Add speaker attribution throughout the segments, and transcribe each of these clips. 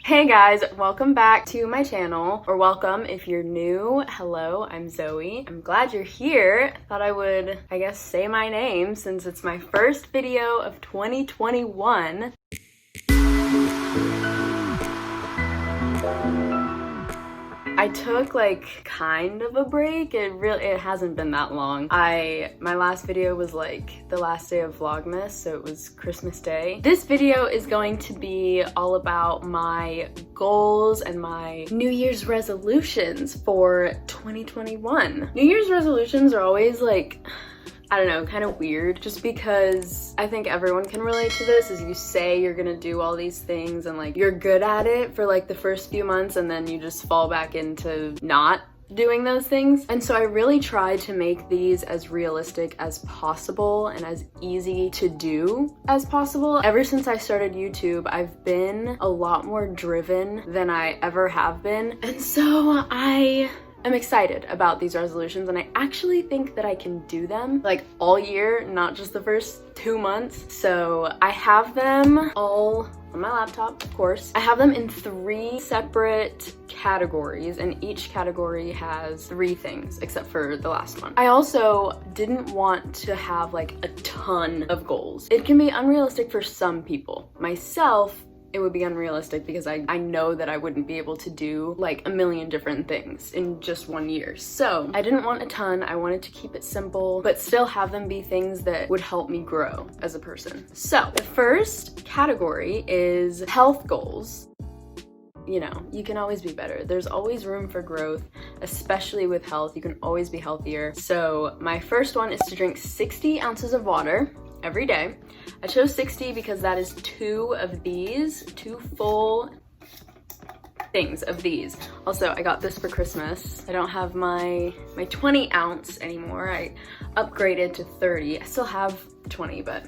Speaker 1: Hey guys, welcome back to my channel, or welcome if you're new. Hello, I'm Zoe. I'm glad you're here. I thought I would, say my name since it's my first video of 2021. I took kind of a break. It hasn't been that long. My last video was the last day of Vlogmas, so it was Christmas Day. This video is going to be all about my goals and my New Year's resolutions for 2021. New Year's resolutions are always I don't know, kind of weird, just because I think everyone can relate to this. Is you say you're gonna do all these things and you're good at it for the first few months, and then you just fall back into not doing those things. And so I really tried to make these as realistic as possible and as easy to do as possible. Ever since I started YouTube, I've been a lot more driven than I ever have been, and so I'm excited about these resolutions, and I actually think that I can do them all year, not just the first 2 months. So I have them all on my laptop, of course. I have them in 3 separate categories, and each category has 3 things, except for the last one. I also didn't want to have a ton of goals. It can be unrealistic for some people. Myself, it would be unrealistic because I know that I wouldn't be able to do a million different things in just 1 year. So I didn't want a ton. I wanted to keep it simple, but still have them be things that would help me grow as a person. So the first category is health goals. You know, you can always be better. There's always room for growth, especially with health. You can always be healthier. So my first one is to drink 60 ounces of water every day. I chose 60 because that is 2 full things of these. Also, I got this for Christmas. I don't have my 20 ounce anymore. I upgraded to 30. I still have 20, but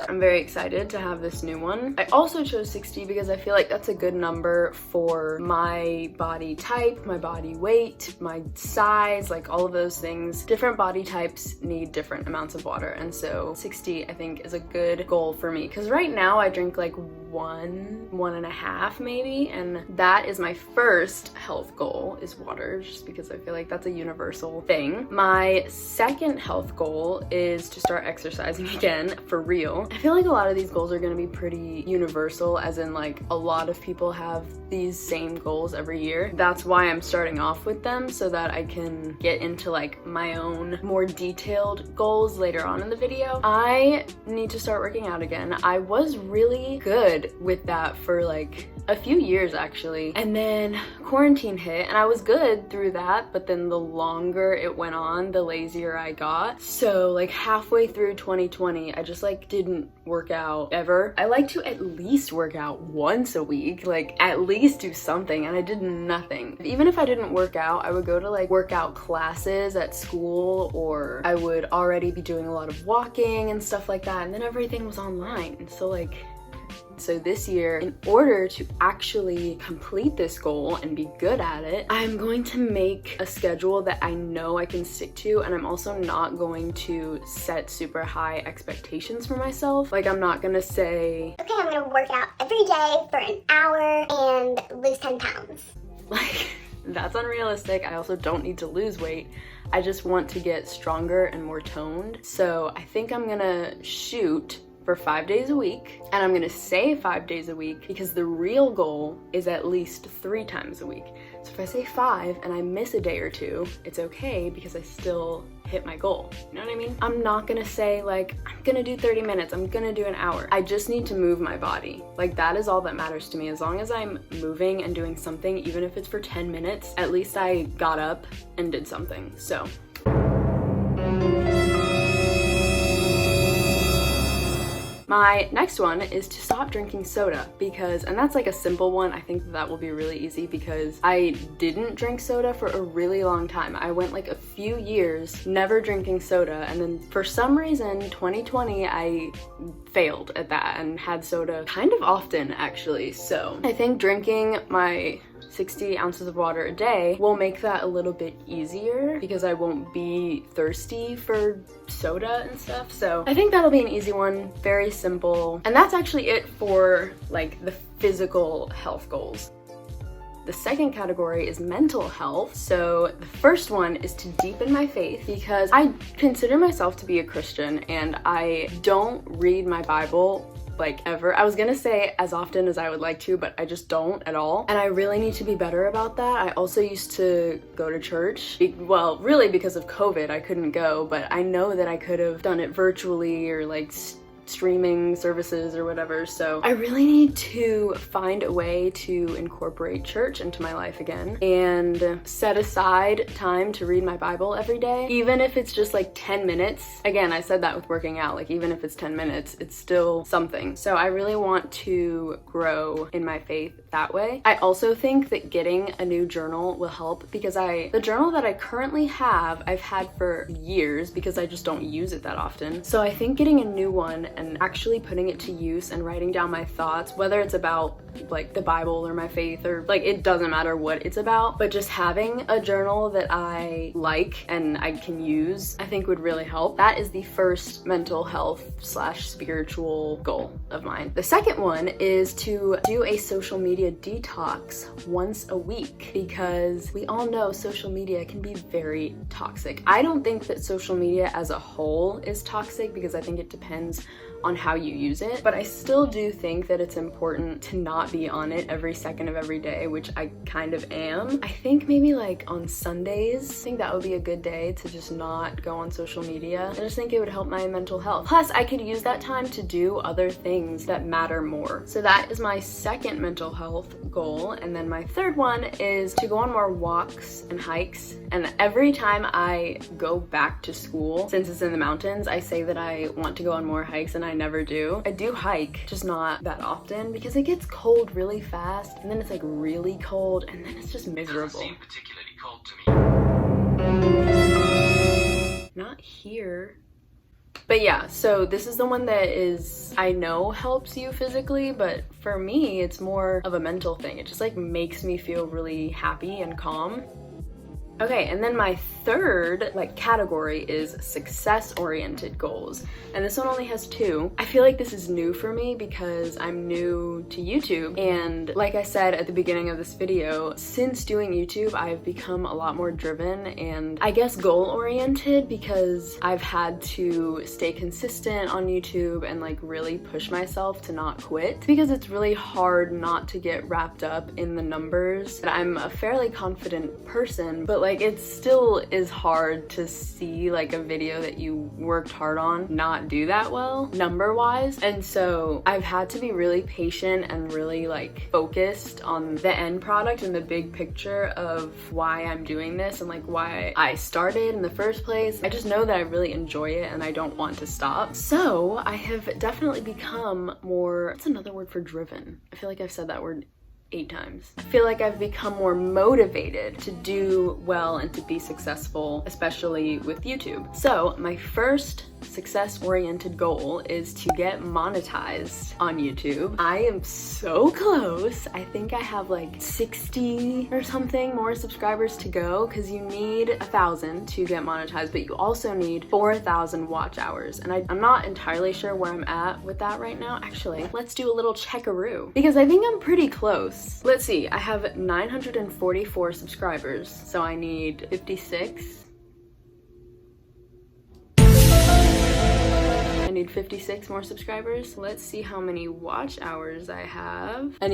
Speaker 1: I'm very excited to have this new one. I also chose 60 because I feel like that's a good number for my body type, my body weight, my size, all of those things. Different body types need different amounts of water, and so 60 I think is a good goal for me, because right now I drink 1.5 maybe, and that is my first health goal, is water, just because I feel like that's a universal thing. My second health goal is to start exercising again, for real. I feel like a lot of these goals are going to be pretty universal, as in a lot of people have these same goals every year. That's why I'm starting off with them, so that I can get into my own more detailed goals later on in the video. I need to start working out again. I was really good with that for a few years actually, and then quarantine hit and I was good through that, but then the longer it went on, the lazier I got. So halfway through 2020, I just didn't work out ever. I like to at least work out once a week, at least do something, and I did nothing. Even if I didn't work out, I would go to workout classes at school, or I would already be doing a lot of walking and stuff like that, and then everything was online. So this year, in order to actually complete this goal and be good at it, I'm going to make a schedule that I know I can stick to, and I'm also not going to set super high expectations for myself. I'm not gonna say,
Speaker 2: okay, I'm gonna work out every day for an hour and lose 10 pounds.
Speaker 1: That's unrealistic. I also don't need to lose weight. I just want to get stronger and more toned. So I think I'm gonna shoot for 5 days a week, and I'm gonna say 5 days a week because the real goal is at least 3 times a week. So if I say 5 and I miss a day or 2, it's okay because I still hit my goal. You know what I mean? I'm not gonna say I'm gonna do 30 minutes, I'm gonna do an hour. I just need to move my body. That is all that matters to me. As long as I'm moving and doing something, even if it's for 10 minutes, at least I got up and did something. So my next one is to stop drinking soda, and that's a simple one. I think that will be really easy because I didn't drink soda for a really long time. I went a few years never drinking soda, and then for some reason 2020 I failed at that and had soda kind of often actually. So I think drinking my 60 ounces of water a day will make that a little bit easier because I won't be thirsty for soda and stuff. So I think that'll be an easy one, very simple. And that's actually it for like the physical health goals. The second category is mental health. So the first one is to deepen my faith because I consider myself to be a Christian and I don't read my Bible like ever. I was gonna say as often as I would like to, but I just don't at all. And I really need to be better about that. I also used to go to church. Well, really because of COVID, I couldn't go, but I know that I could have done it virtually or like streaming services or whatever. So I really need to find a way to incorporate church into my life again and set aside time to read my Bible every day, even if it's just like 10 minutes. Again, I said that with working out, like even if it's 10 minutes, it's still something. So I really want to grow in my faith that way. I also think that getting a new journal will help because the journal that I currently have, I've had for years because I just don't use it that often. So I think getting a new one and actually putting it to use and writing down my thoughts, whether it's about like the Bible or my faith or like it doesn't matter what it's about, but just having a journal that I like and I can use, I think would really help. That is the first mental health / spiritual goal of mine. The second one is to do a social media detox once a week because we all know social media can be very toxic. I don't think that social media as a whole is toxic because I think it depends on how you use it, but I still do think that it's important to not be on it every second of every day, which I kind of am. I think maybe like on Sundays, I think that would be a good day to just not go on social media. I just think it would help my mental health. Plus, I could use that time to do other things that matter more. So that is my second mental health goal. And then my third one is to go on more walks and hikes. And every time I go back to school, since it's in the mountains, I say that I want to go on more hikes and I never do. I do hike, just not that often because it gets cold really fast and then it's like really cold and then it's just miserable.
Speaker 3: It doesn't seem particularly cold to me.
Speaker 1: Not here. But yeah, so this is the one that is, I know helps you physically, but for me, it's more of a mental thing. It just like makes me feel really happy and calm. Okay, and then my third category is success-oriented goals. And this one only has 2. I feel like this is new for me because I'm new to YouTube. And like I said at the beginning of this video, since doing YouTube, I've become a lot more driven and I guess goal-oriented because I've had to stay consistent on YouTube and like really push myself to not quit because it's really hard not to get wrapped up in the numbers. I'm a fairly confident person, but like it still is hard to see like a video that you worked hard on not do that well number-wise. And so I've had to be really patient and really like focused on the end product and the big picture of why I'm doing this and like why I started in the first place. I just know that I really enjoy it and I don't want to stop. So I have definitely become more, what's another word for driven? I feel like I've said that word 8 times. I feel like I've become more motivated to do well and to be successful, especially with YouTube. So my first success-oriented goal is to get monetized on YouTube. I am so close. I think I have like 60 or something more subscribers to go because you need 1,000 to get monetized, but you also need 4,000 watch hours. And I'm not entirely sure where I'm at with that right now. Actually, let's do a little checkaroo because I think I'm pretty close. Let's see, I have 944 subscribers, so I need 56. I need 56 more subscribers. Let's see how many watch hours I have. I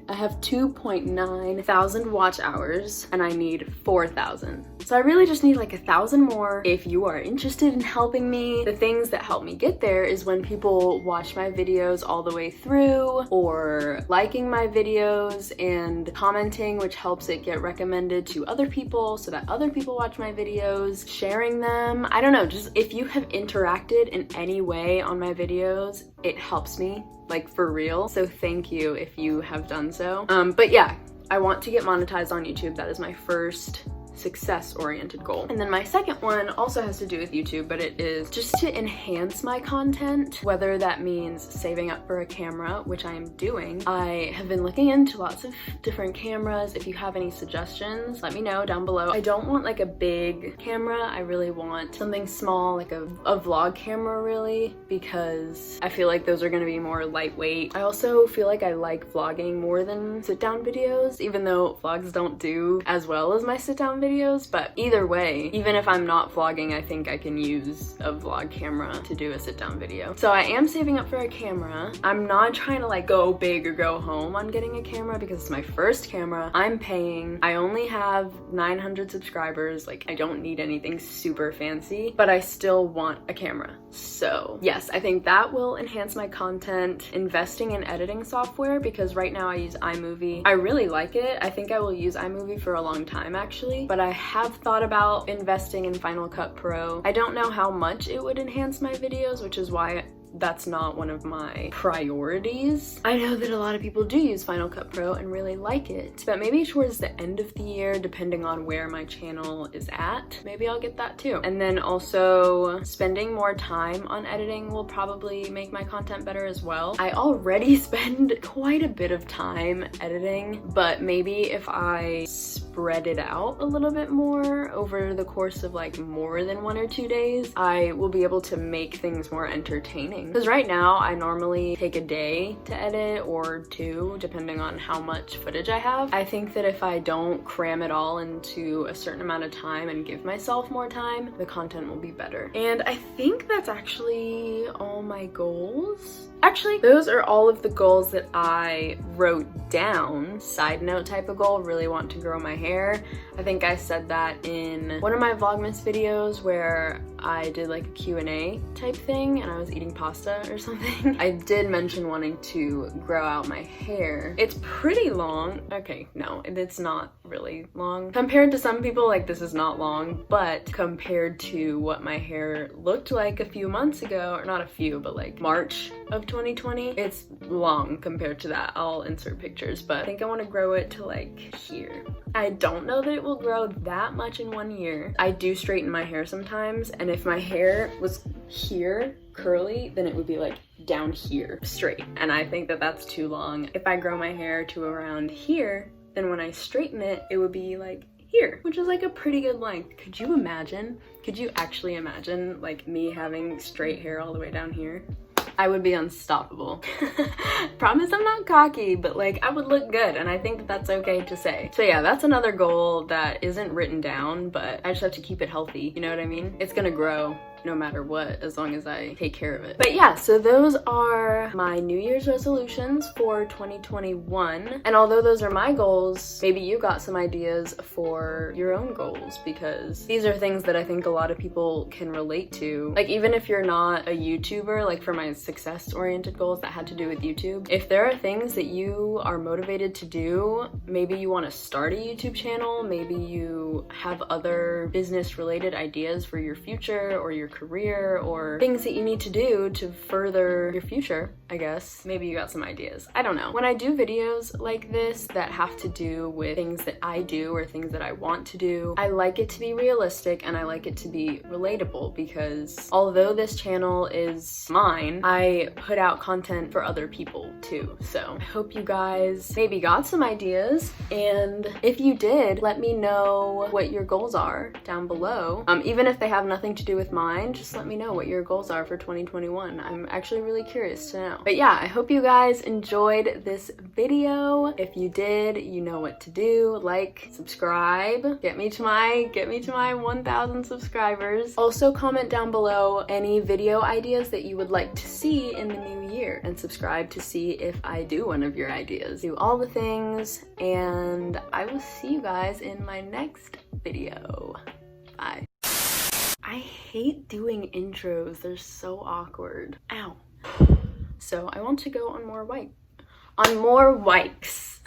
Speaker 1: have 2.9 thousand watch hours and I need 4,000. So I really just need like 1,000 more. If you are interested in helping me, the things that help me get there is when people watch my videos all the way through or liking my videos and commenting, which helps it get recommended to other people so that other people watch my videos, sharing them. I don't know, just if you have interacted in any way on my videos, it helps me, like for real. So thank you if you have done so. But yeah, I want to get monetized on YouTube. That is my first success-oriented goal. And then my second one also has to do with YouTube, but it is just to enhance my content, whether that means saving up for a camera, which I am doing. I have been looking into lots of different cameras. If you have any suggestions, let me know down below. I don't want like a big camera. I really want something small, like a vlog camera really, because I feel like those are gonna be more lightweight. I also feel like I like vlogging more than sit-down videos, even though vlogs don't do as well as my sit-down videos, but either way, even if I'm not vlogging, I think I can use a vlog camera to do a sit-down video. So I am saving up for a camera. I'm not trying to like go big or go home on getting a camera because it's my first camera. I'm paying. I only have 900 subscribers. Like, I don't need anything super fancy, but I still want a camera. So yes, I think that will enhance my content. Investing in editing software, because right now I use iMovie. I really like it. I think I will use iMovie for a long time actually, but I have thought about investing in Final Cut Pro. I don't know how much it would enhance my videos, which is why that's not one of my priorities. I know that a lot of people do use Final Cut Pro and really like it, but maybe towards the end of the year, depending on where my channel is at, maybe I'll get that too. And then also spending more time on editing will probably make my content better as well. I already spend quite a bit of time editing, but maybe if I spread it out a little bit more over the course of like more than 1 or 2 days, I will be able to make things more entertaining. Because right now I normally take a day to edit or 2, depending on how much footage I have. I think that if I don't cram it all into a certain amount of time and give myself more time, the content will be better. And I think that's actually all my goals. Actually, those are all of the goals that I wrote down. Side note type of goal, really want to grow my hair. I think I said that in one of my Vlogmas videos where I did like a Q&A type thing and I was eating pasta or something. I did mention wanting to grow out my hair. It's pretty long. Okay, no, it's not really long. Compared to some people, like this is not long, but compared to what my hair looked like a few months ago, or not a few, but like March of 2020, it's long compared to that. I'll insert pictures, but I think I want to grow it to like here. I don't know that it will grow that much in 1 year. I do straighten my hair sometimes, and if my hair was here curly, then it would be like down here straight, and I think that that's too long. If I grow my hair to around here, then when I straighten it, it would be like here, which is like a pretty good length. Could you imagine? Could you actually imagine like me having straight hair all the way down here? I would be unstoppable. Promise I'm not cocky, but like I would look good, and I think that that's okay to say. So yeah, that's another goal that isn't written down, but I just have to keep it healthy. You know what I mean? It's gonna grow no matter what, as long as I take care of it. But yeah, so those are my New Year's resolutions for 2021. And although those are my goals, maybe you got some ideas for your own goals, because these are things that I think a lot of people can relate to. Like, even if you're not a YouTuber, like for my success-oriented goals that had to do with YouTube, if there are things that you are motivated to do, maybe you want to start a YouTube channel, maybe you have other business-related ideas for your future or your career, or things that you need to do to further your future, I guess. Maybe you got some ideas. I don't know. When I do videos like this that have to do with things that I do or things that I want to do, I like it to be realistic and I like it to be relatable, because although this channel is mine, I put out content for other people too. So I hope you guys maybe got some ideas, and if you did, let me know what your goals are down below. Even if they have nothing to do with mine, just let me know what your goals are for 2021. I'm actually really curious to know. But yeah, I hope you guys enjoyed this video. If you did, you know what to do. Like, subscribe, get me to my 1,000 subscribers. Also comment down below any video ideas that you would like to see in the new year, and subscribe to see if I do one of your ideas. Do all the things, and I will see you guys in my next video. Bye. I hate doing intros. They're so awkward. Ow. So I want to go on more wipes.